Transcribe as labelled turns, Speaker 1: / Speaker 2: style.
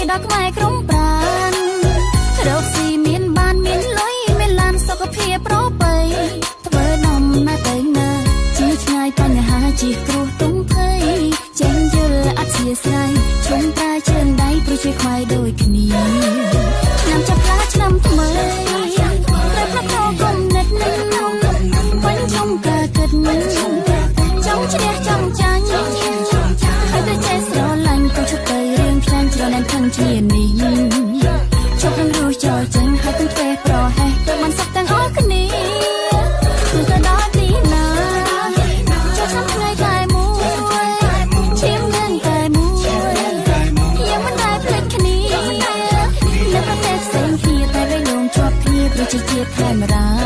Speaker 1: ដល់ខ្មែរក្រុមប្រានរកស៊ីមានបានមានលុយមានឡានសុខភាពប្របីធ្វើដំណើរទៅណាជាឆ្ងាយបញ្ហាជាគ្រោះទុំភ័យចេញយល់អធិស្ឋានជុំតាជើងដៃប្រជាខ្មែរដូចគ្នាឆ្នាំចាប់ផ្លាឆ្នាំថ្មីត្រូវផ្លាស់ប្ដូរគំនិតវិញជុំកើតគិតចង់ជ្រះចង់ចាញ់ហើយទៅចេះស្រឡាញ់ក៏ឈប់ទៅរឿងខ្លាំងច្រណែនខឹងជានេះជប់នឹងរស់ចោលចឹងហើយទាំងទេប្រហែសទៅបានសុខទាំងអស់គ្នាគឺទៅដល់ទីណាចុះឆ្នាំថ្ងៃតែមួយឈាមនឹងតែមួយยังមិនដែលភ្លេចគ្នានៅប្រទេសផ្សេងគ្នាតែវិញលងជាប់គ្នាប្រជាជាតិខេមរា